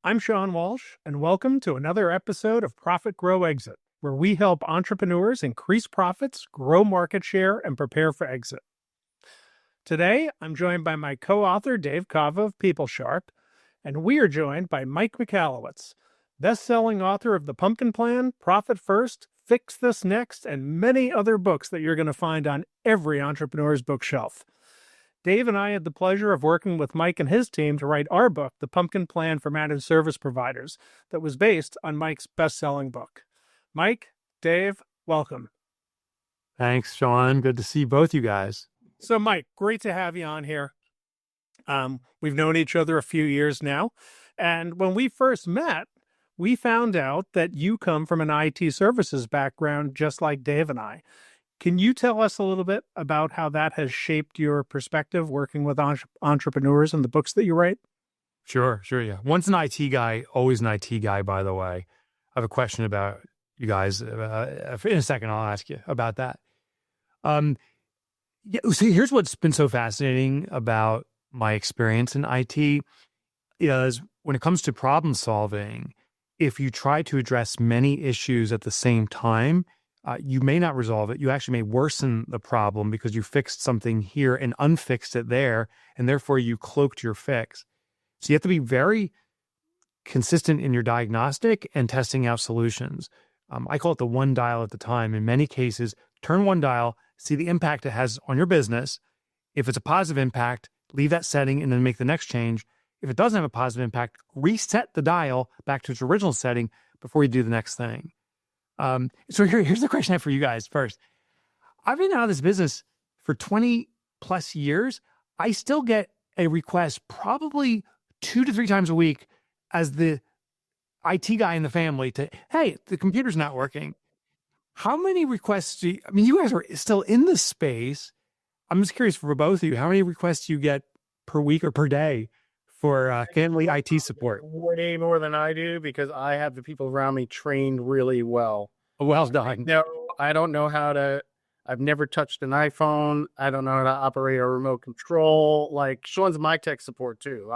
I'm Shawn Walsh, and welcome to another episode of Profit Grow Exit, where we help entrepreneurs increase profits, grow market share, and prepare for exit. Today, I'm joined by my co-author, Dave Cava of PeopleSharp, and we are joined by Mike Michalowicz, best-selling author of The Pumkin Plan, Profit First, Fix This Next, and many other books that you're going to find on every entrepreneur's bookshelf. Dave and I had the pleasure of working with Mike and his team to write our book, The Pumkin Plan for Managed Service Providers, that was based on Mike's best-selling book. Mike, Dave, welcome. Thanks, Shawn. Good to see both you guys. So, Mike, great to have you on here. We've known each other a few years now, and when we first met, we found out that you come from an IT services background just like Dave and I. Can you tell us a little bit about how that has shaped your perspective working with entrepreneurs and the books that you write? Sure, yeah. Once an IT guy, always an IT guy, by the way. I have a question about you guys. In a second, I'll ask you about that. So here's what's been so fascinating about my experience in IT is when it comes to problem solving, if you try to address many issues at the same time, you may not resolve it. You actually may worsen the problem because you fixed something here and unfixed it there, and therefore you cloaked your fix. So you have to be very consistent in your diagnostic and testing out solutions. I call it the one dial at the time. In many cases, turn one dial, see the impact it has on your business. If it's a positive impact, leave that setting and then make the next change. If it doesn't have a positive impact, reset the dial back to its original setting before you do the next thing. So here's the question I have for you guys first. I've been out of this business for 20 plus years. I still get a request probably 2 to 3 times a week as the IT guy in the family to, hey, the computer's not working. How many requests do you, you guys are still in this space. I'm just curious for both of you, how many requests do you get per week or per day for family IT support? Way more than I do because I have the people around me trained really well. Well done. No, I don't know I've never touched an iPhone. I don't know how to operate a remote control. Like Shawn's my tech support too.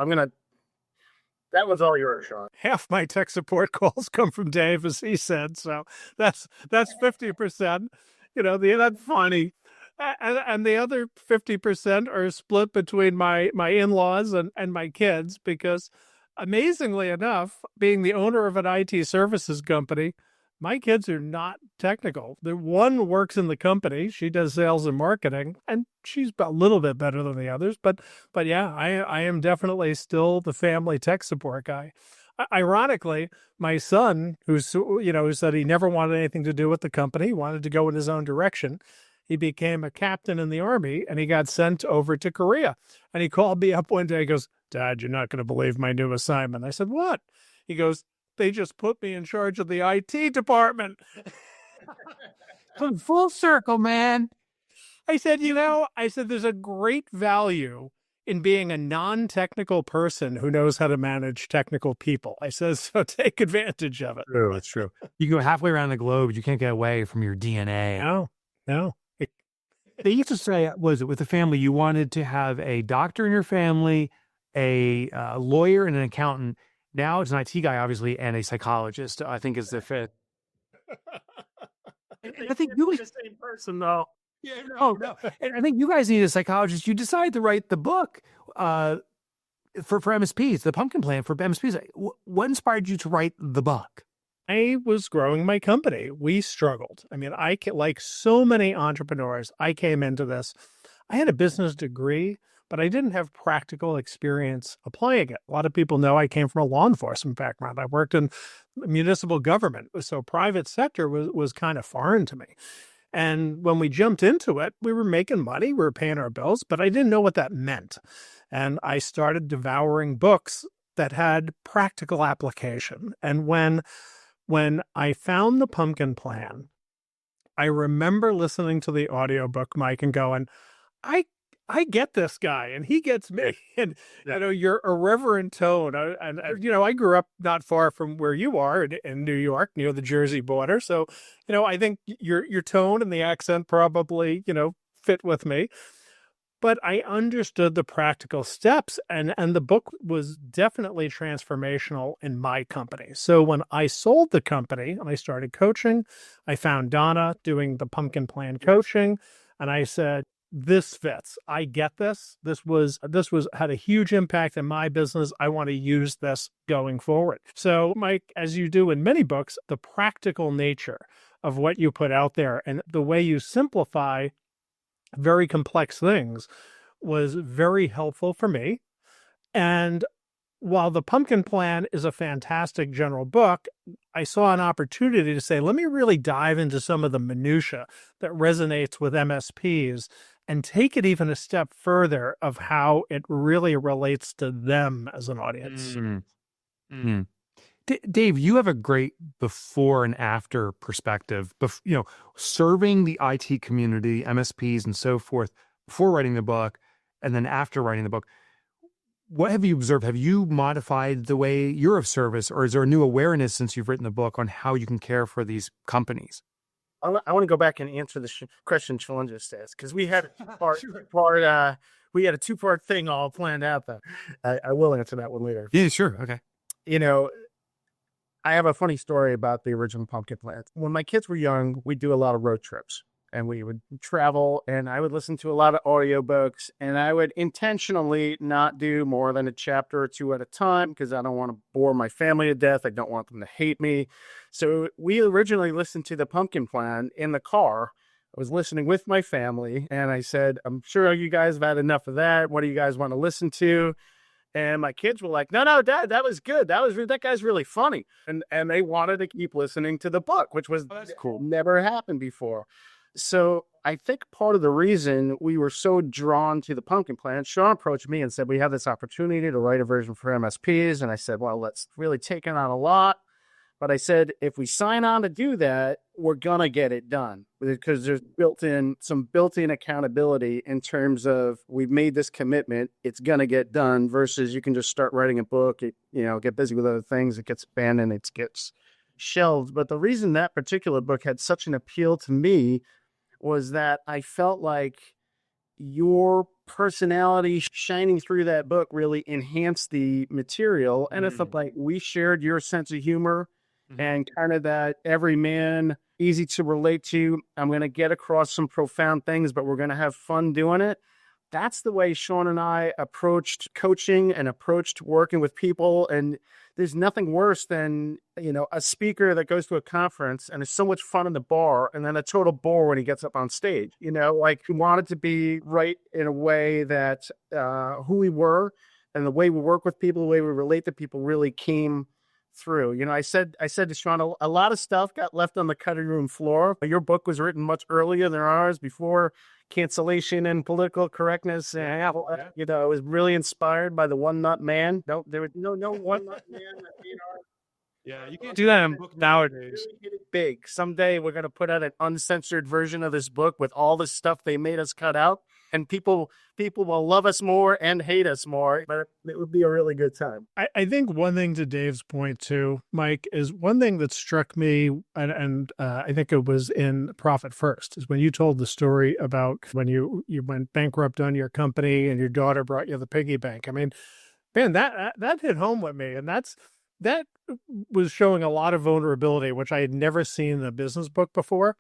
That was all yours, Shawn. Half my tech support calls come from Dave, as he said. So that's 50%. That's funny. And the other 50% are split between my in-laws and my kids because, amazingly enough, being the owner of an IT services company, my kids are not technical. The one works in the company. She does sales and marketing, and she's a little bit better than the others. But yeah, I am definitely still the family tech support guy. Ironically, my son, who said he never wanted anything to do with the company, wanted to go in his own direction. He became a captain in the Army, and he got sent over to Korea. And he called me up one day. He goes, "Dad, you're not going to believe my new assignment." I said, "What?" He goes, "They just put me in charge of the IT department." Full circle, man. I said, there's a great value in being a non-technical person who knows how to manage technical people. I said, so take advantage of it. True, it's true. You go halfway around the globe, you can't get away from your DNA. No. They used to say, was it with the family, you wanted to have a doctor in your family, a lawyer, and an accountant. Now it's an IT guy, obviously, and a psychologist, I think is the fit. I think you the same person, though. Yeah, no. And I think you guys need a psychologist. You decided to write the book for MSPs, the Pumkin Plan for MSPs. What inspired you to write the book? I was growing my company. We struggled. Like so many entrepreneurs, I came into this. I had a business degree, but I didn't have practical experience applying it. A lot of people know I came from a law enforcement background. I worked in municipal government, so private sector was kind of foreign to me. And when we jumped into it, we were making money, we were paying our bills, but I didn't know what that meant. And I started devouring books that had practical application. And when I found the Pumkin Plan, I remember listening to the audiobook, Mike, and going, I get this guy and he gets me. And, your irreverent tone. I grew up not far from where you are in New York, near the Jersey border. So, I think your tone and the accent probably, fit with me. but I understood the practical steps, and the book was definitely transformational in my company. So when I sold the company and I started coaching, I found Donna doing the Pumpkin Plan coaching, and I said, this fits. I get this. This was had a huge impact in my business. I want to use this going forward. So, Mike, as you do in many books, the practical nature of what you put out there and the way you simplify very complex things was very helpful for me. And while the Pumpkin Plan is a fantastic general book, I saw an opportunity to say, let me really dive into some of the minutia that resonates with MSPs and take it even a step further of how it really relates to them as an audience. Dave, you have a great before and after perspective, serving the IT community, MSPs and so forth before writing the book and then after writing the book. What have you observed? Have you modified the way you're of service, or is there a new awareness since you've written the book on how you can care for these companies? I want to go back and answer the question Shawn just asked, because we had a two-part thing all planned out, though. I will answer that one later. Yeah, sure. Okay. I have a funny story about the original Pumpkin Plan. When my kids were young, we'd do a lot of road trips. And we would travel, and I would listen to a lot of audiobooks, and I would intentionally not do more than a chapter or two at a time because I don't want to bore my family to death. I don't want them to hate me. So we originally listened to the Pumpkin Plan in the car. I was listening with my family, and I said, I'm sure you guys have had enough of that. What do you guys want to listen to? And my kids were like, no, Dad, that was good. That guy's really funny. And they wanted to keep listening to the book, which was cool. Never happened before. So I think part of the reason we were so drawn to the Pumpkin Plan, Shawn approached me and said, we have this opportunity to write a version for MSPs. And I said, well, let's really take it on a lot. But I said, if we sign on to do that, we're going to get it done, because there's some built-in accountability in terms of we've made this commitment, it's going to get done, versus you can just start writing a book, get busy with other things, it gets abandoned, it gets shelved. But the reason that particular book had such an appeal to me was that I felt like your personality shining through that book really enhanced the material. And I felt like we shared your sense of humor and kind of that everyman, easy to relate to. I'm going to get across some profound things, but we're going to have fun doing it. That's the way Shawn and I approached coaching and approached working with people. And there's nothing worse than, a speaker that goes to a conference and is so much fun in the bar and then a total bore when he gets up on stage. We wanted to be right in a way that who we were and the way we work with people, the way we relate to people really came through. I said to Shawn, a lot of stuff got left on the cutting room floor. Your book was written much earlier than ours, before cancellation and political correctness. It was really inspired by the One Nut Man. No, there was no One Nut Man that made our. Yeah, you can't do that in a book nowadays. Really hit it big. Someday we're going to put out an uncensored version of this book with all the stuff they made us cut out, and people will love us more and hate us more, but it would be a really good time. I think one thing, to Dave's point too, Mike, is one thing that struck me, and I think it was in Profit First, is when you told the story about when you went bankrupt on your company and your daughter brought you the piggy bank. I mean, man, that hit home with me, and that was showing a lot of vulnerability, which I had never seen in a business book before.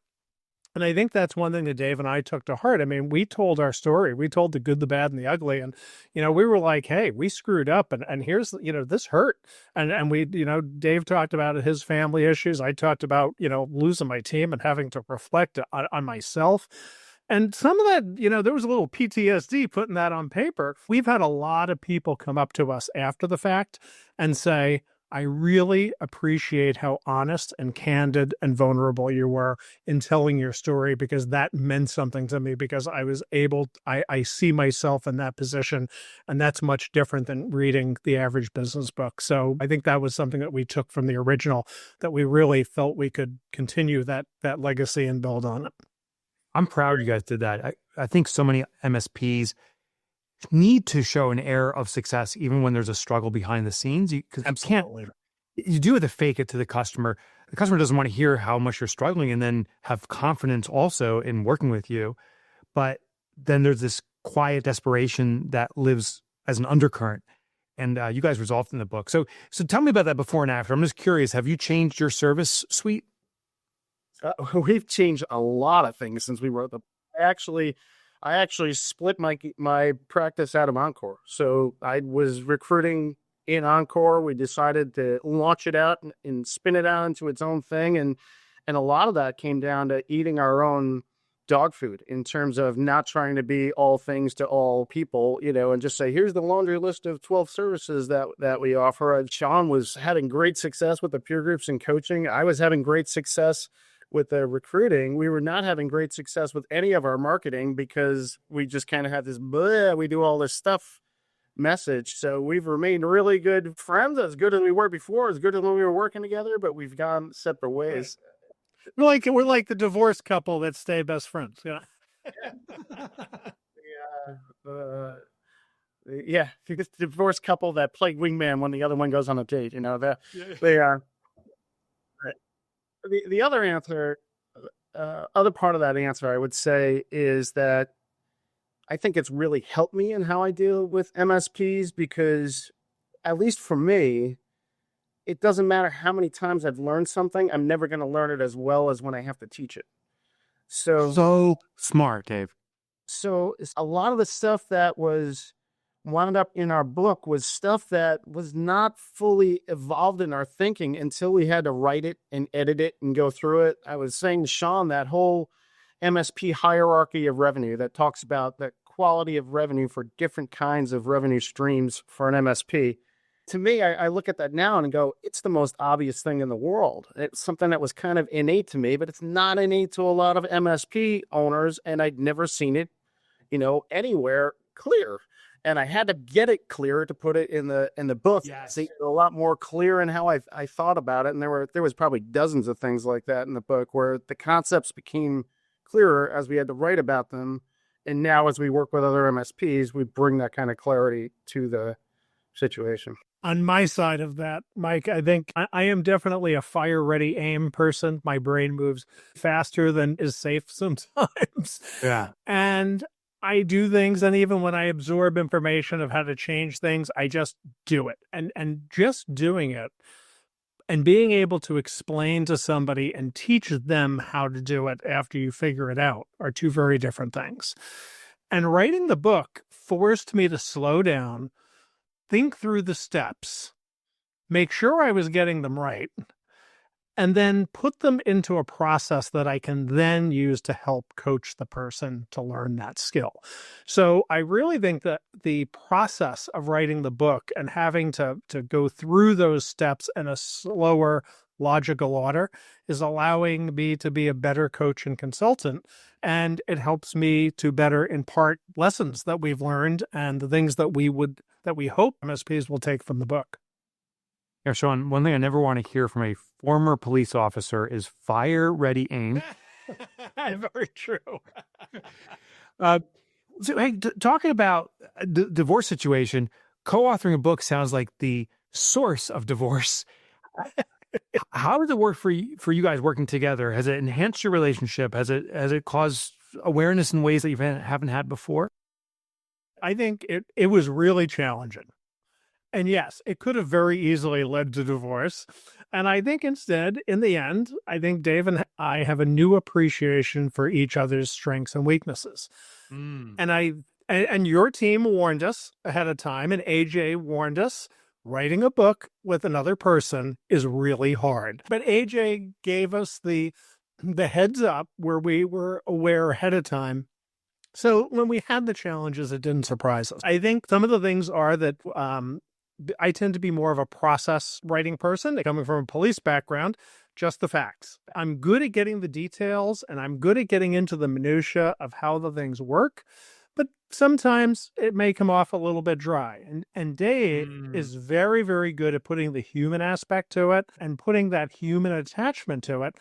And I think that's one thing that Dave and I took to heart. I mean, we told our story. We told the good, the bad, and the ugly. And, we were like, hey, we screwed up. And here's, this hurt. And we, Dave talked about his family issues. I talked about, losing my team and having to reflect on myself. And some of that, there was a little PTSD putting that on paper. We've had a lot of people come up to us after the fact and say, I really appreciate how honest and candid and vulnerable you were in telling your story, because that meant something to me, because I see myself in that position, and that's much different than reading the average business book. So I think that was something that we took from the original, that we really felt we could continue that legacy and build on it. I'm proud you guys did that. I think so many MSPs need to show an air of success even when there's a struggle behind the scenes. You do have to fake it to the customer. The customer doesn't want to hear how much you're struggling and then have confidence also in working with you. But then there's this quiet desperation that lives as an undercurrent. And you guys resolved in the book. So tell me about that before and after. I'm just curious, have you changed your service suite? We've changed a lot of things since we wrote the. I actually split my practice out of Encore. So I was recruiting in Encore. We decided to launch it out and spin it out into its own thing, and a lot of that came down to eating our own dog food in terms of not trying to be all things to all people, and just say, here's the laundry list of 12 services that we offer. Shawn was having great success with the peer groups and coaching. I was having great success with the recruiting. We were not having great success with any of our marketing because we just kind of had this, we do all this stuff message. So we've remained really good friends, as good as we were before, as good as when we were working together, but we've gone separate ways. We're like the divorced couple that stay best friends. Yeah. Yeah. The divorced couple that play wingman when the other one goes on a date, they are. The other answer, other part of that answer, I would say, is that I think it's really helped me in how I deal with MSPs because, at least for me, it doesn't matter how many times I've learned something, I'm never going to learn it as well as when I have to teach it. So smart, Dave. So a lot of the stuff that was wound up in our book was stuff that was not fully evolved in our thinking until we had to write it and edit it and go through it. I was saying to Shawn, that whole MSP hierarchy of revenue that talks about the quality of revenue for different kinds of revenue streams for an MSP. To me, I look at that now and go, it's the most obvious thing in the world. It's something that was kind of innate to me, but it's not innate to a lot of MSP owners, and I'd never seen it, anywhere clear. And I had to get it clear to put it in the book. Yes. See, a lot more clear in how I thought about it. And there was probably dozens of things like that in the book where the concepts became clearer as we had to write about them. And now as we work with other MSPs, we bring that kind of clarity to the situation. On my side of that, Mike, I think I am definitely a fire-ready aim person. My brain moves faster than is safe sometimes. Yeah. And I do things, and even when I absorb information of how to change things, I just do it. And just doing it and being able to explain to somebody and teach them how to do it after you figure it out are two very different things. And writing the book forced me to slow down, think through the steps, make sure I was getting them right, and then put them into a process that I can then use to help coach the person to learn that skill. So I really think that the process of writing the book and having to go through those steps in a slower, logical order is allowing me to be a better coach and consultant. And it helps me to better impart lessons that we've learned and the things that we hope MSPs will take from the book. Yeah, Shawn, one thing I never want to hear from a former police officer is fire, ready, aim. Very true. So, hey, talking about the divorce situation, co-authoring a book sounds like the source of divorce. How does it work for you guys working together? Has it enhanced your relationship? Has it caused awareness in ways that you haven't had before? I think it was really challenging. And yes, it could have very easily led to divorce. And I think instead, in the end, I think Dave and I have a new appreciation for each other's strengths and weaknesses. And your team warned us ahead of time, and AJ warned us, writing a book with another person is really hard. But AJ gave us the heads up where we were aware ahead of time. So when we had the challenges, it didn't surprise us. I think some of the things are that I tend to be more of a process writing person, coming from a police background, just the facts. I'm good at getting the details, and I'm good at getting into the minutia of how the things work, but sometimes it may come off a little bit dry. And Dave is very, very good at putting the human aspect to it and putting that human attachment to it.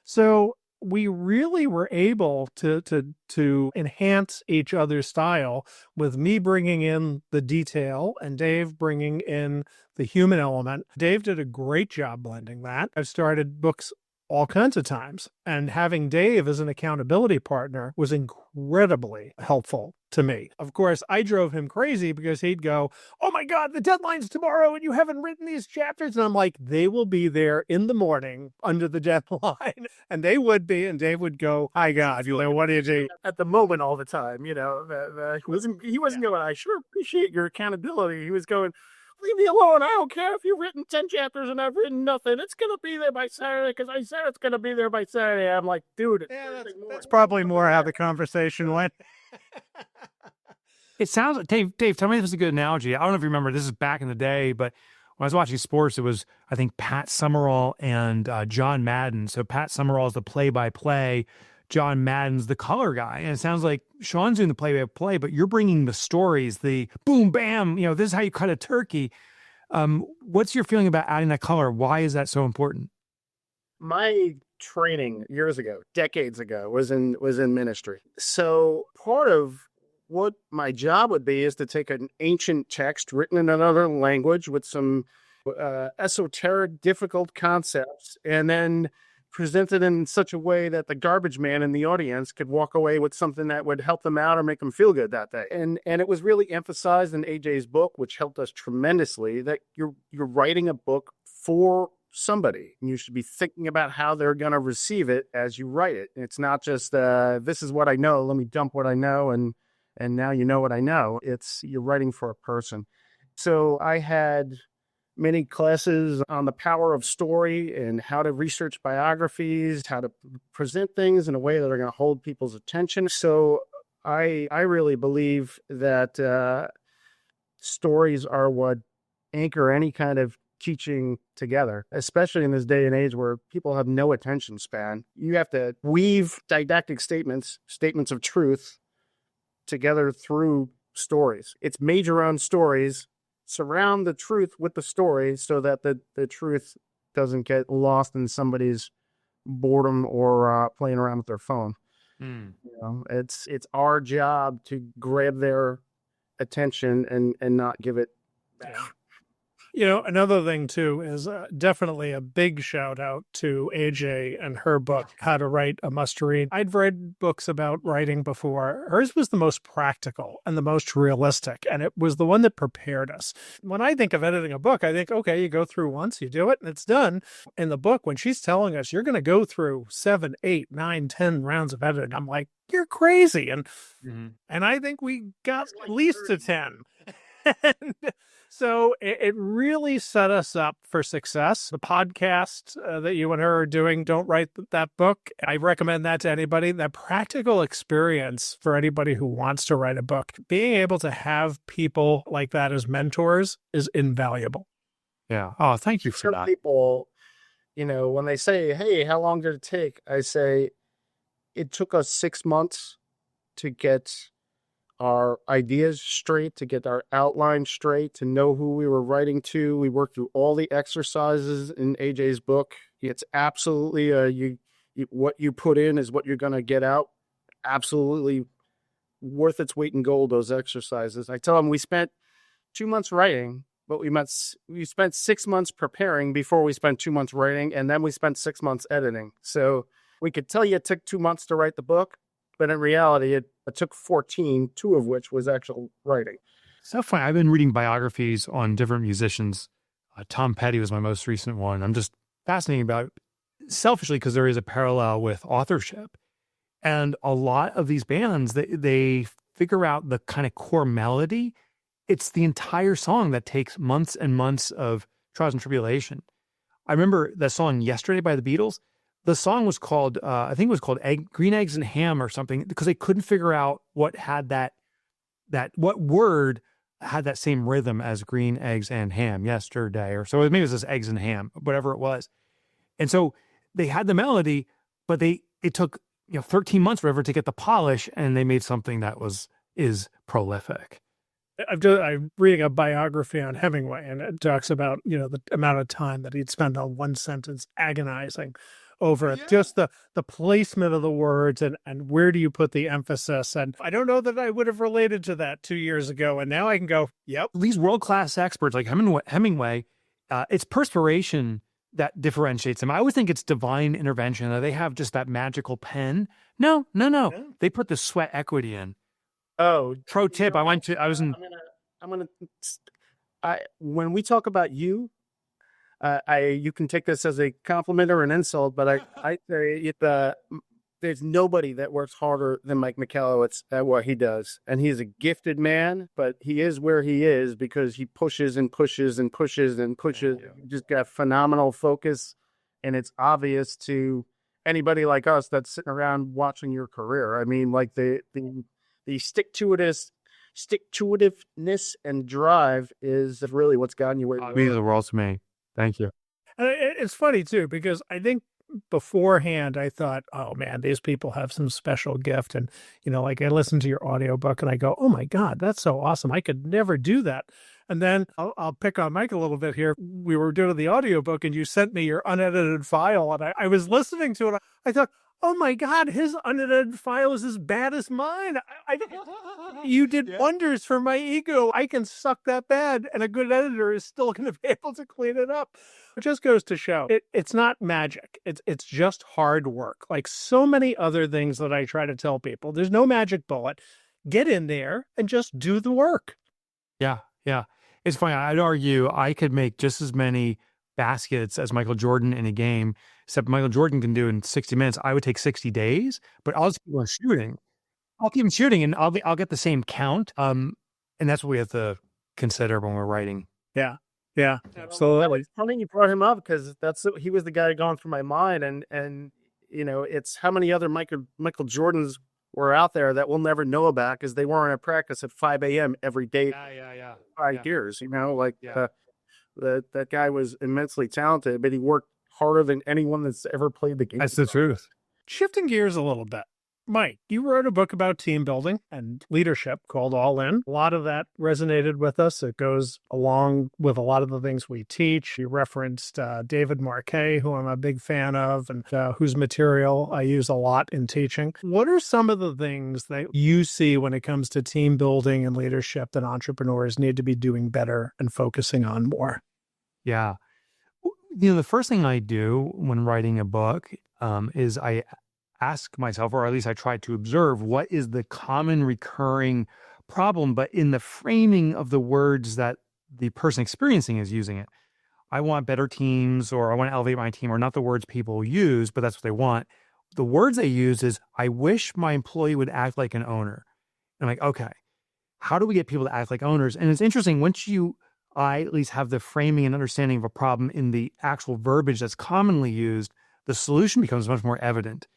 So we really were able to enhance each other's style with me bringing in the detail and Dave bringing in the human element. Dave did a great job blending that. I've started books all kinds of times. And having Dave as an accountability partner was incredibly helpful to me. Of course, I drove him crazy because he'd go, "Oh my God, the deadline's tomorrow and you haven't written these chapters." And I'm like, "They will be there in the morning under the deadline." And they would be, and Dave would go, "Hi God, what do you do?" At the moment all the time, he wasn't going, "I sure appreciate your accountability." He was going, "Leave me alone. I don't care if you've written 10 chapters and I've written nothing. It's going to be there by Saturday because I said it's going to be there by Saturday." I'm like, "Dude, that's probably more how the conversation went. It sounds like, Dave, tell me if this is a good analogy. I don't know if you remember, this is back in the day, but when I was watching sports, it was, I think, Pat Summerall and John Madden. So Pat Summerall is the play-by-play. John Madden's the color guy. And it sounds like Shawn's doing the play-by-play, but you're bringing the stories, the boom, bam, this is how you cut a turkey. What's your feeling about adding that color? Why is that so important? My training years ago, decades ago, was in ministry. So part of what my job would be is to take an ancient text written in another language with some esoteric, difficult concepts, and then present it in such a way that the garbage man in the audience could walk away with something that would help them out or make them feel good that day. And it was really emphasized in AJ's book, which helped us tremendously, that you're writing a book for somebody, and you should be thinking about how they're going to receive it as you write it. It's not just this is what I know, let me dump what I know, and now you know what I know. It's you're writing for a person. So I had many classes on the power of story and how to research biographies, how to present things in a way that are going to hold people's attention. So I really believe that stories are what anchor any kind of teaching together, especially in this day and age where people have no attention span. You have to weave didactic statements of truth together through stories. It's made your own stories, surround the truth with the story so that the truth doesn't get lost in somebody's boredom or playing around with their phone. It's our job to grab their attention and not give it back. Another thing too is definitely a big shout out to AJ and her book, How to Write a Must Read. I'd read books about writing before. Hers was the most practical and the most realistic, and it was the one that prepared us. When I think of editing a book, I think, okay, you go through once, you do it, and it's done. In the book, when she's telling us you're going to go through 7, 8, 9, 10 rounds of editing, I'm like, you're crazy. And I think we got at least to 10. And so it really set us up for success. The podcast that you and her are doing, Don't Write That Book, I recommend that to anybody. That practical experience for anybody who wants to write a book, being able to have people like that as mentors is invaluable. Yeah. Oh, thank you for that. People, when they say, "Hey, how long did it take?" I say, it took us 6 months to get our ideas straight, to get our outline straight, to know who we were writing to. We worked through all the exercises in AJ's book. It's absolutely what you put in is what you're going to get out. Absolutely worth its weight in gold, those exercises. I tell them we spent 2 months writing, but we spent 6 months preparing before we spent 2 months writing, and then we spent 6 months editing. So we could tell you it took 2 months to write the book, but in reality, it took 14, 2 of which was actual writing. So funny. I've been reading biographies on different musicians. Tom Petty was my most recent one. I'm just fascinated about it, selfishly, because there is a parallel with authorship. And a lot of these bands, they figure out the kind of core melody. It's the entire song that takes months and months of trials and tribulation. I remember that song Yesterday by the Beatles. The song was called, I think it was called Green Eggs and Ham or something, because they couldn't figure out what had what word had that same rhythm as green eggs and ham yesterday. Or so maybe it was just eggs and ham, whatever it was. And so they had the melody, but it took 13 months forever to get the polish, and they made something that is prolific. I'm reading a biography on Hemingway, and it talks about, the amount of time that he'd spend on one sentence agonizing over it. Just the placement of the words and where do you put the emphasis. And I don't know that I would have related to that 2 years ago. And now I can go, yep. These world-class experts like Hemingway, it's perspiration that differentiates them. I always think it's divine intervention, that they have just that magical pen. No. They put the sweat equity in. Oh, Pro tip. When we talk about you, you can take this as a compliment or an insult, but I say there's nobody that works harder than Mike Michalowicz at what he does. And he's a gifted man, but he is where he is because he pushes and pushes and pushes and pushes. You just got phenomenal focus. And it's obvious to anybody like us that's sitting around watching your career. I mean, like the stick-to-itiveness and drive is really what's gotten you where you are. Means the world to me. Thank you. And it's funny too, because I think beforehand I thought, oh man, these people have some special gift. And, like I listened to your audiobook and I go, oh my God, that's so awesome. I could never do that. And then I'll pick on Mike a little bit here. We were doing the audiobook and you sent me your unedited file and I was listening to it. I thought, oh my God, his unedited file is as bad as mine. You did wonders for my ego. I can suck that bad, and a good editor is still going to be able to clean it up. It just goes to show it's not magic. It's just hard work. Like so many other things that I try to tell people, there's no magic bullet. Get in there and just do the work. Yeah. It's funny. I'd argue I could make just as many baskets as Michael Jordan in a game, except Michael Jordan can do in 60 minutes. I would take 60 days, but I'll just keep on shooting. I'll keep shooting and I'll get the same count. And that's what we have to consider when we're writing. Yeah. Absolutely. It's funny you brought him up because he was the guy going through my mind. And it's how many other Michael Jordans were out there that we'll never know about because they weren't at practice at 5 a.m. every day. Yeah. 5 years, that guy was immensely talented, but he worked harder than anyone that's ever played the game. That's the truth. Shifting gears a little bit. Mike, you wrote a book about team building and leadership called All In. A lot of that resonated with us. It goes along with a lot of the things we teach. You referenced David Marquet, who I'm a big fan of and whose material I use a lot in teaching. What are some of the things that you see when it comes to team building and leadership that entrepreneurs need to be doing better and focusing on more? Yeah. The first thing I do when writing a book is I ask myself, or at least I try to observe, what is the common recurring problem, but in the framing of the words that the person experiencing is using it. I want better teams, or I want to elevate my team, or not the words people use, but that's what they want. The words they use is, I wish my employee would act like an owner. And I'm like, okay, how do we get people to act like owners? And it's interesting, once I at least have the framing and understanding of a problem in the actual verbiage that's commonly used, the solution becomes much more evident.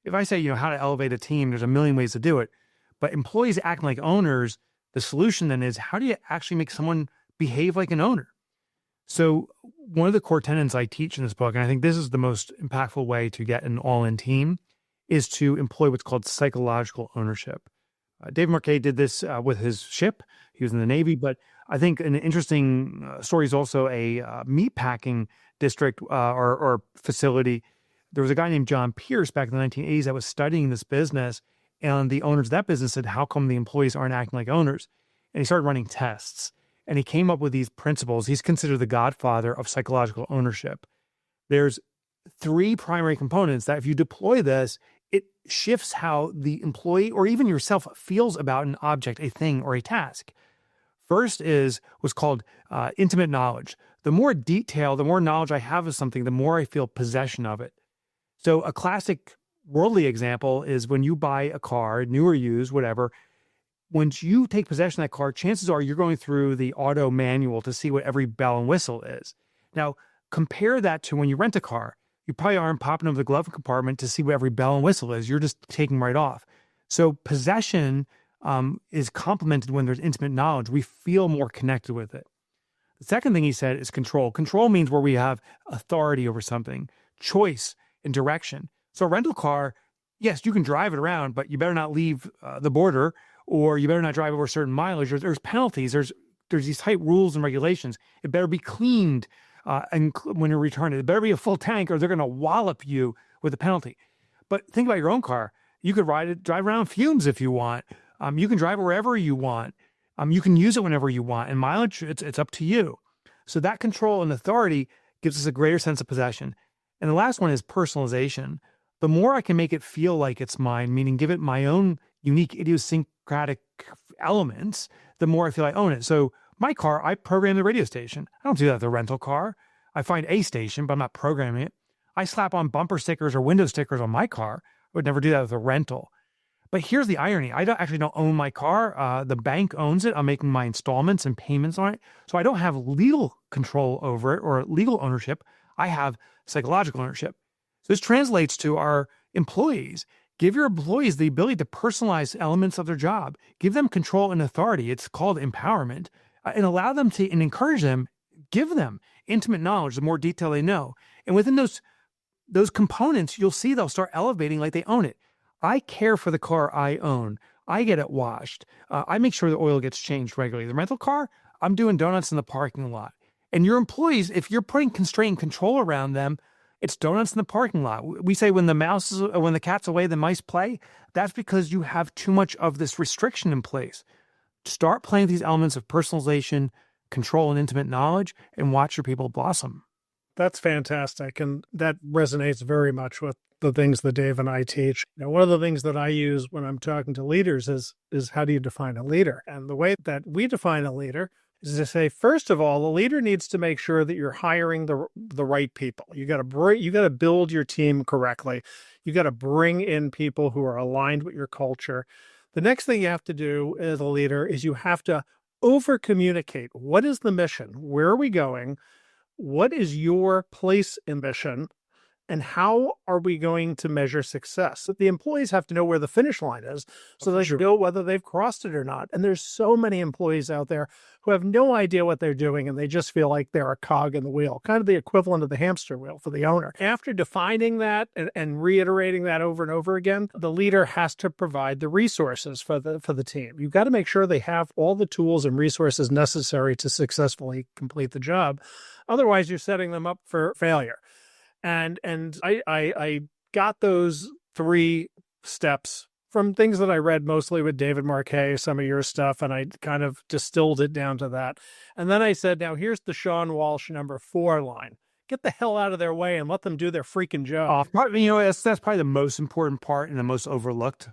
If I say, how to elevate a team, there's a million ways to do it. But employees acting like owners, the solution then is, how do you actually make someone behave like an owner? So one of the core tenets I teach in this book, and I think this is the most impactful way to get an all-in team, is to employ what's called psychological ownership. David Marquet did this with his ship. He was in the Navy, but I think an interesting story is also a meat packing district or facility. There was a guy named John Pierce back in the 1980s that was studying this business, and the owners of that business said, how come the employees aren't acting like owners? And he started running tests, and he came up with these principles. He's considered the godfather of psychological ownership. There's 3 primary components that if you deploy this, it shifts how the employee or even yourself feels about an object, a thing, or a task. First is what's called intimate knowledge. The more detail, the more knowledge I have of something, the more I feel possession of it. So a classic worldly example is when you buy a car, new or used, whatever, once you take possession of that car, chances are you're going through the auto manual to see what every bell and whistle is. Now, compare that to when you rent a car. You probably aren't popping over the glove compartment to see what every bell and whistle is. You're just taking right off. So possession is complemented when there's intimate knowledge. We feel more connected with it. The second thing he said is control. Control means where we have authority over something, choice, and direction. So a rental car, yes, you can drive it around, but you better not leave the border, or you better not drive over a certain mileage. There's penalties. There's these tight rules and regulations. It better be cleaned and when you return it. It better be a full tank, or they're going to wallop you with a penalty. But think about your own car. You could drive around fumes if you want. You can drive wherever you want. You can use it whenever you want. And mileage, it's up to you. So that control and authority gives us a greater sense of possession. And the last one is personalization. The more I can make it feel like it's mine, meaning give it my own unique idiosyncratic elements, the more I feel I own it. So my car, I program the radio station. I don't do that with a rental car. I find a station, but I'm not programming it. I slap on bumper stickers or window stickers on my car. I would never do that with a rental. But here's the irony. I don't own my car. The bank owns it. I'm making my installments and payments on it. So I don't have legal control over it or legal ownership. I have psychological ownership. So this translates to our employees. Give your employees the ability to personalize elements of their job. Give them control and authority. It's called empowerment. And allow them to, and encourage them, give them intimate knowledge, the more detail they know. And within those components, you'll see they'll start elevating like they own it. I care for the car I own. I get it washed. I make sure the oil gets changed regularly. The rental car, I'm doing donuts in the parking lot. And your employees, if you're putting constraint and control around them, it's donuts in the parking lot. We say when the cat's away, the mice play. That's because you have too much of this restriction in place. Start playing with these elements of personalization, control, and intimate knowledge, and watch your people blossom. That's fantastic. And that resonates very much with the things that Dave and I teach. One of the things that I use when I'm talking to leaders is how do you define a leader? And the way that we define a leader is to say, first of all, the leader needs to make sure that you're hiring the right people. You got to build your team correctly. You got to bring in people who are aligned with your culture. The next thing you have to do as a leader is you have to over communicate. What is the mission? Where are we going? What is your place in mission? And how are we going to measure success? The employees have to know where the finish line is so they can know whether they've crossed it or not. And there's so many employees out there who have no idea what they're doing, and they just feel like they're a cog in the wheel, kind of the equivalent of the hamster wheel for the owner. After defining that and reiterating that over and over again, the leader has to provide the resources for the team. You've got to make sure they have all the tools and resources necessary to successfully complete the job. Otherwise, you're setting them up for failure. And I got those 3 steps from things that I read mostly with David Marquet, some of your stuff, and I kind of distilled it down to that. And then I said, now here's the Shawn Walsh number 4 line. Get the hell out of their way and let them do their freaking job. That's probably the most important part and the most overlooked.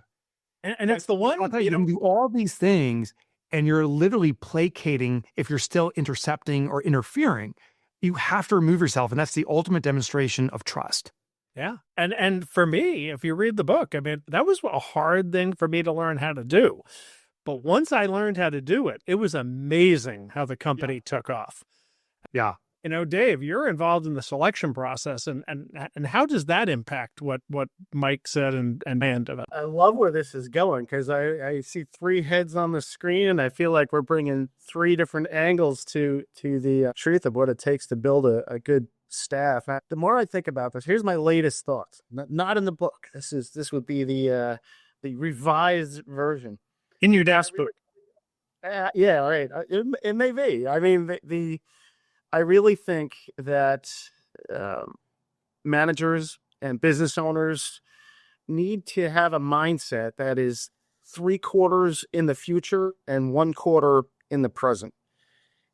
And it's the one, I'll tell you, do all these things, and you're literally placating if you're still intercepting or interfering. You have to remove yourself, and that's the ultimate demonstration of trust. Yeah. And for me, if you read the book, I mean, that was a hard thing for me to learn how to do. But once I learned how to do it, it was amazing how the company took off. Yeah. Dave, you're involved in the selection process, and how does that impact what Mike said and of it? I love where this is going because I see 3 heads on the screen, and I feel like we're bringing 3 different angles to the truth of what it takes to build a good staff. The more I think about this, here's my latest thoughts. Not in the book. This would be the revised version In your desk book. Yeah, right. It may be. I mean, I really think that managers and business owners need to have a mindset that is 3/4 in the future and 1/4 in the present.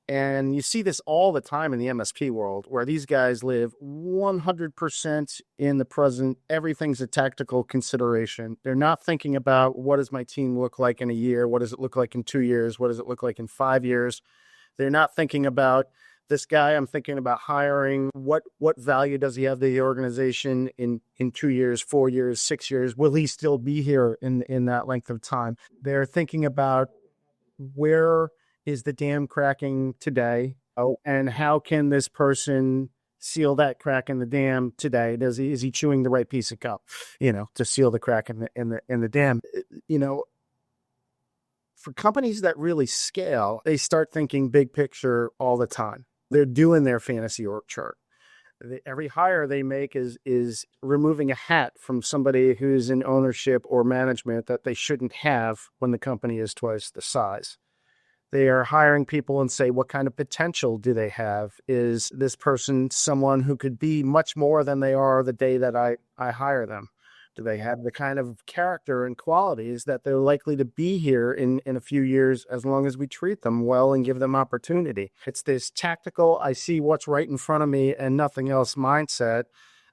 And you see this all the time in the MSP world, where these guys live 100% in the present. Everything's a tactical consideration. They're not thinking about, what does my team look like in a year? What does it look like in 2 years? What does it look like in 5 years? They're not thinking about, this guy I'm thinking about hiring, what value does he have to the organization in 2 years, 4 years, 6 years? Will he still be here in that length of time? They're thinking about, where is the dam cracking today? And how can this person seal that crack in the dam today? Is he chewing the right piece of gum, to seal the crack in the dam? For companies that really scale, they start thinking big picture all the time. They're doing their fantasy org chart. Every hire they make is removing a hat from somebody who's in ownership or management that they shouldn't have when the company is twice the size. They are hiring people and say, what kind of potential do they have? Is this person someone who could be much more than they are the day that I hire them? Do they have the kind of character and qualities that they're likely to be here in a few years as long as we treat them well and give them opportunity? It's this tactical, I see what's right in front of me and nothing else mindset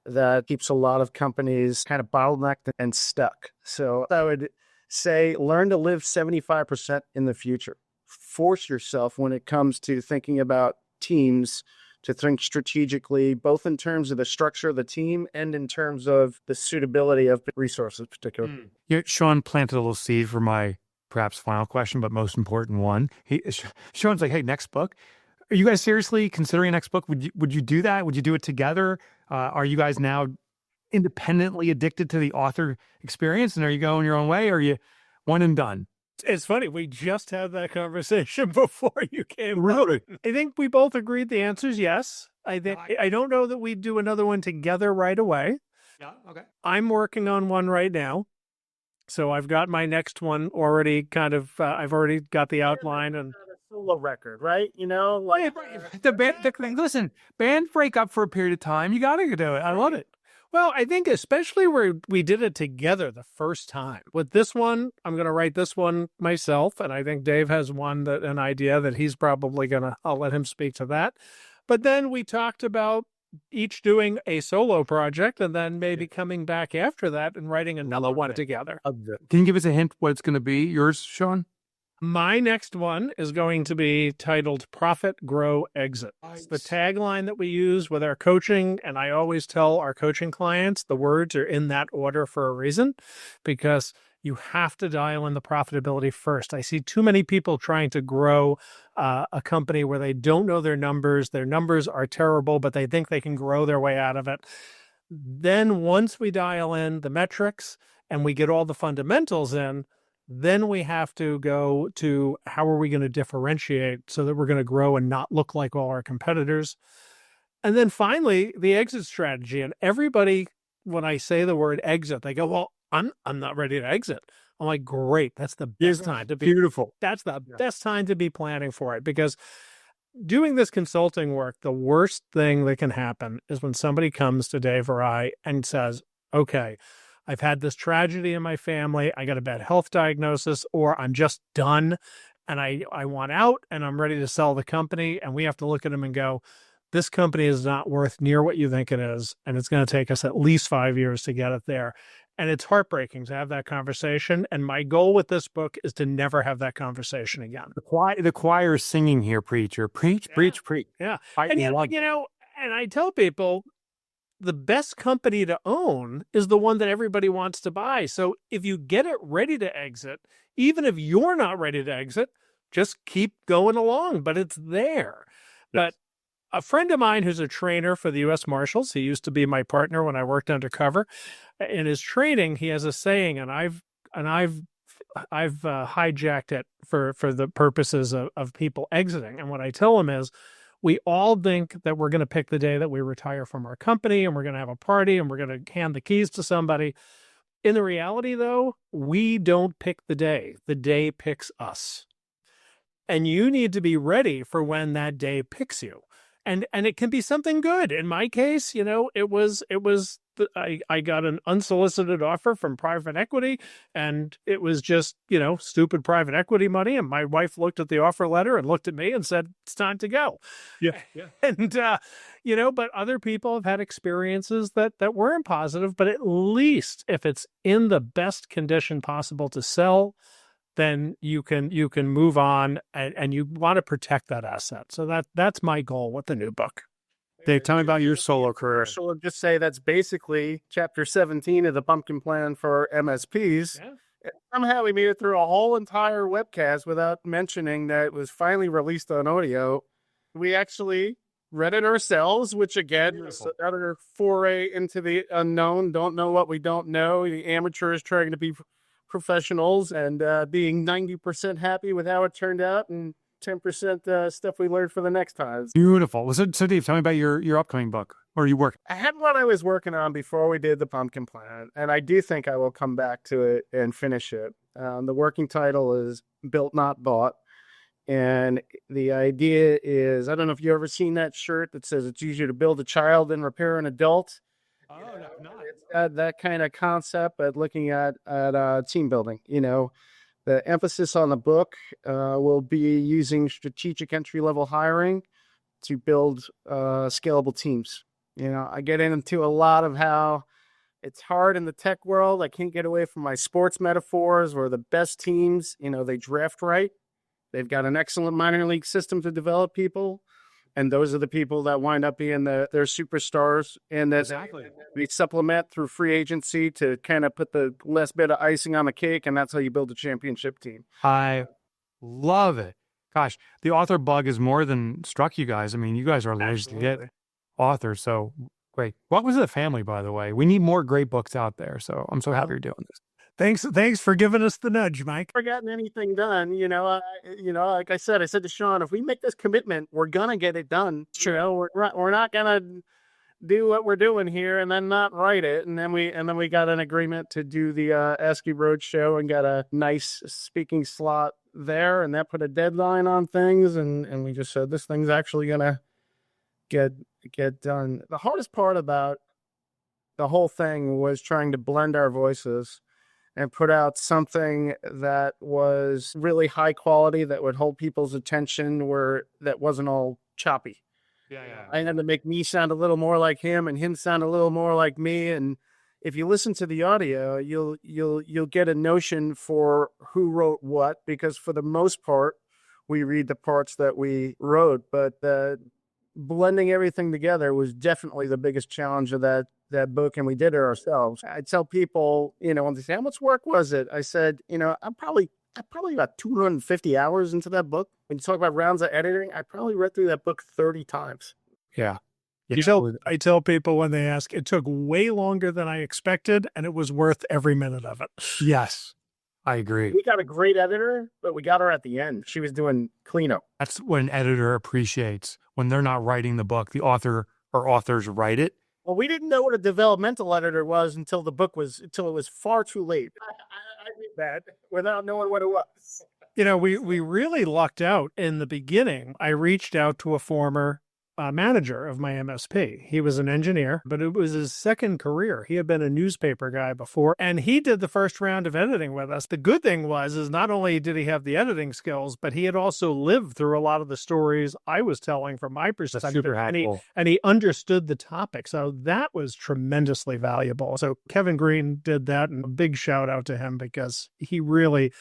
that keeps a lot of companies kind of bottlenecked and stuck. So I would say learn to live 75% in the future. Force yourself when it comes to thinking about teams to think strategically, both in terms of the structure of the team and in terms of the suitability of resources, particularly. Shawn planted a little seed for my perhaps final question, but most important one. Shawn's like, hey, next book. Are you guys seriously considering a next book? Would you do that? Would you do it together? Are you guys now independently addicted to the author experience? And are you going your own way, or are you one and done? It's funny. We just had that conversation before you came. Really? I think we both agreed the answer is yes. I don't know that we'd do another one together right away. Yeah. Okay. I'm working on one right now. So I've got my next one already kind of, I've already got the outline and solo record, right? You know, like listen, band break up for a period of time. You got to do it. I love it. well, I think especially where we did it together the first time. With this one, I'm going to write this one myself. And I think Dave has an idea that he's probably I'll let him speak to that. But then we talked about each doing a solo project and then maybe coming back after that and writing another one together. Can you give us a hint what it's going to be? Yours, Shawn? My next one is going to be titled Profit, Grow, Exit. It's the tagline that we use with our coaching, and I always tell our coaching clients the words are in that order for a reason, because you have to dial in the profitability first. I see too many people trying to grow a company where they don't know their numbers. Their numbers are terrible, but they think they can grow their way out of it. Then once we dial in the metrics and we get all the fundamentals in, then we have to go to how are we going to differentiate so that we're going to grow and not look like all our competitors. And then finally, the exit strategy. And everybody, when I say the word exit, they go, well, I'm not ready to exit. I'm like, great. That's the best time to be. Beautiful. That's the best time to be planning for it, because doing this consulting work, the worst thing that can happen is when somebody comes to Dave or I and says, okay, I've had this tragedy in my family. I got a bad health diagnosis, or I'm just done and I want out and I'm ready to sell the company. And we have to look at them and go, this company is not worth near what you think it is. And it's going to take us at least 5 years to get it there. And it's heartbreaking to have that conversation. And my goal with this book is to never have that conversation again. The choir is singing here, preacher. Preach, Yeah. preach, preach. Yeah. And And I tell people, the best company to own is the one that everybody wants to buy. So if you get it ready to exit, even if you're not ready to exit, just keep going along, but it's there. But a friend of mine who's a trainer for the U.S. Marshals, he used to be my partner when I worked undercover. In his training, he has a saying, and I've hijacked it for the purposes of people exiting. And what I tell him is, we all think that we're going to pick the day that we retire from our company and we're going to have a party and we're going to hand the keys to somebody. In the reality, though, we don't pick the day. The day picks us. And you need to be ready for when that day picks you. And it can be something good. In my case, I got an unsolicited offer from private equity, and it was just, stupid private equity money. And my wife looked at the offer letter and looked at me and said, it's time to go. Yeah. And, but other people have had experiences that weren't positive, but at least if it's in the best condition possible to sell, then you can move on, and you want to protect that asset. So that's my goal with the new book. Dave, tell me about your solo career. So I'll just say that's basically chapter 17 of the Pumpkin Plan for MSPs. Yeah. Somehow we made it through a whole entire webcast without mentioning that it was finally released on audio. We actually read it ourselves, which again is another foray into the unknown. Don't know what we don't know. The amateurs trying to be professionals and being 90% happy with how it turned out and 10% stuff we learned for the next time. Beautiful. So Dave, tell me about your upcoming book. Or you work? I had one I was working on before we did the Pumpkin Plan, and I do think I will come back to it and finish it. The working title is Built Not Bought. And the idea is, I don't know if you've ever seen that shirt that says it's easier to build a child than repair an adult. Oh, no, not. It's that kind of concept, but looking at team building. The emphasis on the book will be using strategic entry level hiring to build scalable teams. I get into a lot of how it's hard in the tech world. I can't get away from my sports metaphors, where the best teams, they draft right. They've got an excellent minor league system to develop people. And those are the people that wind up being their superstars. And that Exactly. we supplement through free agency to kind of put the last bit of icing on the cake. And that's how you build a championship team. I love it. Gosh, the author bug is more than struck you guys. I mean, you guys are lazy to get authors. So great. Welcome to the family, by the way. We need more great books out there. So I'm so happy you're doing this. Thanks for giving us the nudge, Mike. Never gotten anything done, like I said to Shawn, if we make this commitment, we're gonna get it done. We're not gonna do what we're doing here and then not write it. And then we got an agreement to do the ASCII Roadshow and got a nice speaking slot there, and that put a deadline on things, and we just said this thing's actually gonna get done. The hardest part about the whole thing was trying to blend our voices and put out something that was really high quality, that would hold people's attention, that wasn't all choppy. Yeah. I had to make me sound a little more like him and him sound a little more like me. And if you listen to the audio, you'll get a notion for who wrote what, because for the most part, we read the parts that we wrote, but blending everything together was definitely the biggest challenge of that book, and we did it ourselves. I tell people, when they say, how much work was it? I said, I'm probably about 250 hours into that book. When you talk about rounds of editing, I probably read through that book 30 times. Yeah. I tell people when they ask, it took way longer than I expected, and it was worth every minute of it. Yes, I agree. We got a great editor, but we got her at the end. She was doing cleanup. That's what an editor appreciates, when they're not writing the book, the author or authors write it. Well, we didn't know what a developmental editor was until it was far too late. I did that without knowing what it was. We really lucked out in the beginning. I reached out to a former manager of my MSP. He was an engineer, but it was his second career. He had been a newspaper guy before, and he did the first round of editing with us. The good thing is not only did he have the editing skills, but he had also lived through a lot of the stories I was telling from my perspective. That's super helpful. And he understood the topic. So that was tremendously valuable. So Kevin Green did that, and a big shout out to him, because he really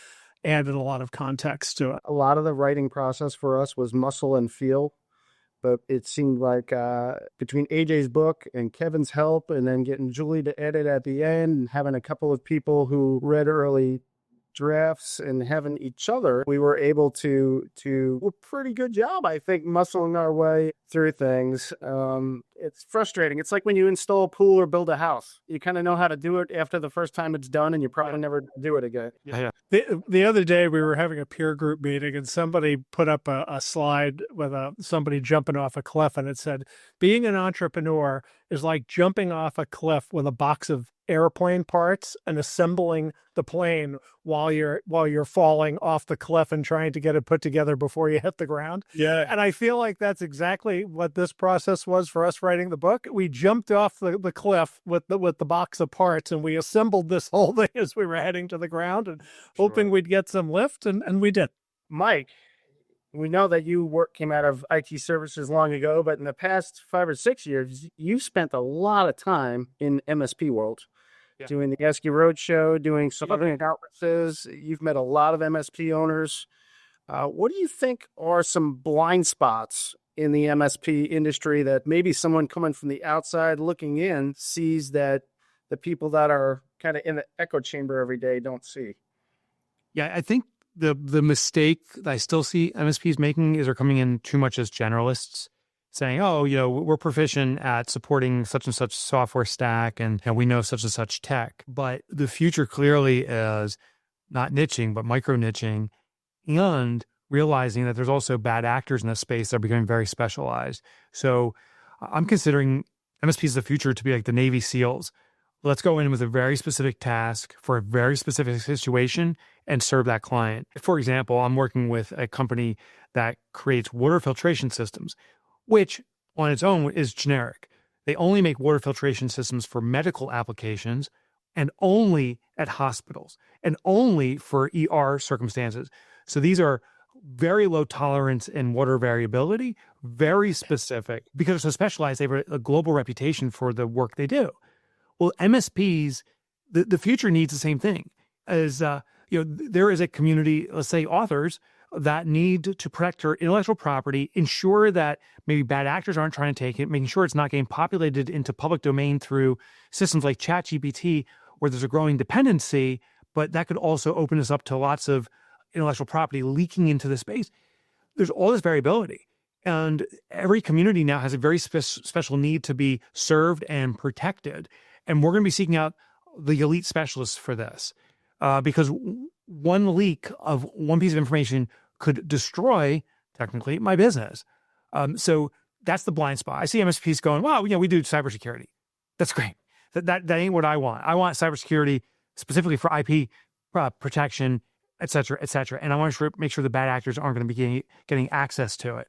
added a lot of context to it. A lot of the writing process for us was muscle and feel. But it seemed like between AJ's book and Kevin's help, and then getting Julie to edit at the end, and having a couple of people who read early drafts and having each other, we were able to do a pretty good job, I think, muscling our way through things. It's frustrating. It's like when you install a pool or build a house. You kind of know how to do it after the first time it's done, and you probably never do it again. Yeah. The other day, we were having a peer group meeting, and somebody put up a slide with somebody jumping off a cliff, and it said, being an entrepreneur is like jumping off a cliff with a box of airplane parts and assembling the plane while you're falling off the cliff and trying to get it put together before you hit the ground. Yeah. And I feel like that's exactly what this process was for us writing the book. We jumped off the cliff with the box of parts, and we assembled this whole thing as we were heading to the ground, and hoping we'd get some lift, and we did. Mike, we know that you came out of IT services long ago, but in the past 5 or 6 years, you've spent a lot of time in MSP world. Yeah. Doing the ASCII Roadshow, doing some other conferences. You've met a lot of MSP owners. What do you think are some blind spots in the MSP industry that maybe someone coming from the outside looking in sees that the people that are kind of in the echo chamber every day don't see? Yeah, I think the mistake that I still see MSPs making is they're coming in too much as generalists, saying, oh, we're proficient at supporting such and such software stack, and we know such and such tech. But the future clearly is not niching, but micro niching, and realizing that there's also bad actors in this space that are becoming very specialized. So I'm considering MSPs of the future to be like the Navy SEALs. Let's go in with a very specific task for a very specific situation and serve that client. For example, I'm working with a company that creates water filtration systems, which on its own is generic. They only make water filtration systems for medical applications and only at hospitals and only for ER circumstances. So these are very low tolerance in water variability, very specific. Because they're so specialized, they have a global reputation for the work they do. Well, MSPs, the future needs the same thing. As there is a community, let's say authors, that need to protect their intellectual property, ensure that maybe bad actors aren't trying to take it, making sure it's not getting populated into public domain through systems like ChatGPT, where there's a growing dependency, but that could also open us up to lots of intellectual property leaking into the space. There's all this variability. And every community now has a very special need to be served and protected. And we're going to be seeking out the elite specialists for this because one leak of one piece of information could destroy, technically, my business. So that's the blind spot. I see MSPs going, wow, we do cybersecurity. That's great. That ain't what I want. I want cybersecurity specifically for IP protection, et cetera, et cetera. And I want to make sure the bad actors aren't going to be getting access to it.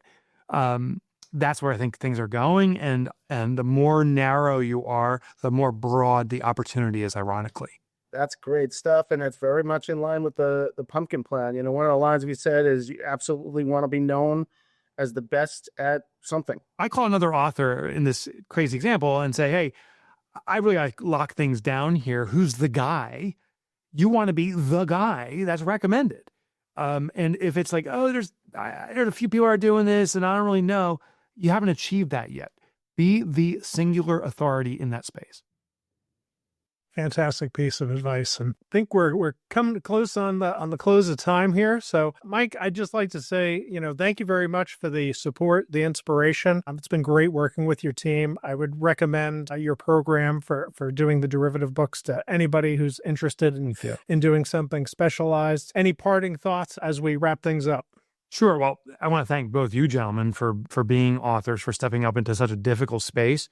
That's where I think things are going. And the more narrow you are, the more broad the opportunity is, ironically. That's great stuff. And it's very much in line with the Pumkin Plan. One of the lines we said is you absolutely want to be known as the best at something. I call another author in this crazy example and say, hey, I really like lock things down here. Who's the guy? You want to be the guy that's recommended. And if it's like, oh, there's a few people are doing this and I don't really know, you haven't achieved that yet. Be the singular authority in that space. Fantastic piece of advice. And I think we're coming close on the close of time here. So Mike, I'd just like to say, thank you very much for the support, the inspiration. It's been great working with your team. I would recommend your program for doing the derivative books to anybody who's interested in doing something specialized. Any parting thoughts as we wrap things up? Sure. Well, I want to thank both you gentlemen for being authors, for stepping up into such a difficult space,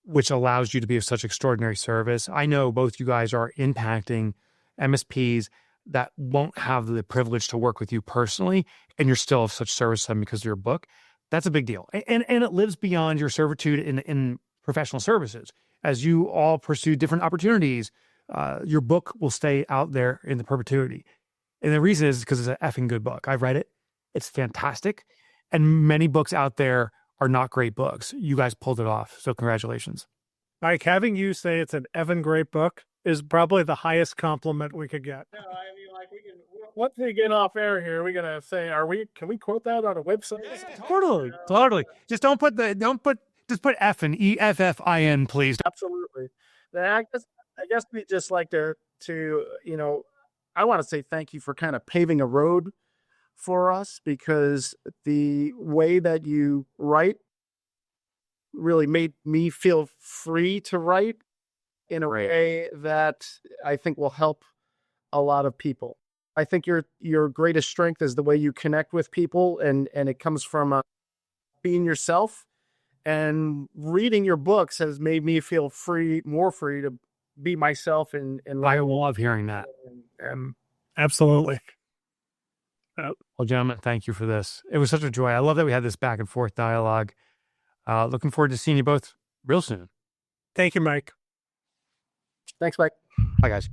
which allows you to be of such extraordinary service. I know both you guys are impacting MSPs that won't have the privilege to work with you personally, and you're still of such service to them because of your book. That's a big deal. And it lives beyond your servitude in professional services. As you all pursue different opportunities, your book will stay out there in the perpetuity. And the reason is because it's an effing good book. I've read it. It's fantastic. And many books out there are not great books. You guys pulled it off. So congratulations. Mike, having you say it's an effing great book is probably the highest compliment we could get. No, I mean, once we get off air here, we're going to say, can we quote that on a website? Totally. Just just put F and EFFIN, please. Absolutely. I guess we just like to I want to say thank you for kind of paving a road for us, because the way that you write really made me feel free to write in a way that I think will help a lot of people. I think your greatest strength is the way you connect with people, and it comes from being yourself. And reading your books has made me feel more free to be myself. And I love hearing that. Absolutely. Well, gentlemen, thank you for this. It was such a joy. I love that we had this back and forth dialogue. Looking forward to seeing you both real soon. Thank you, Mike. Thanks, Mike. Bye, guys.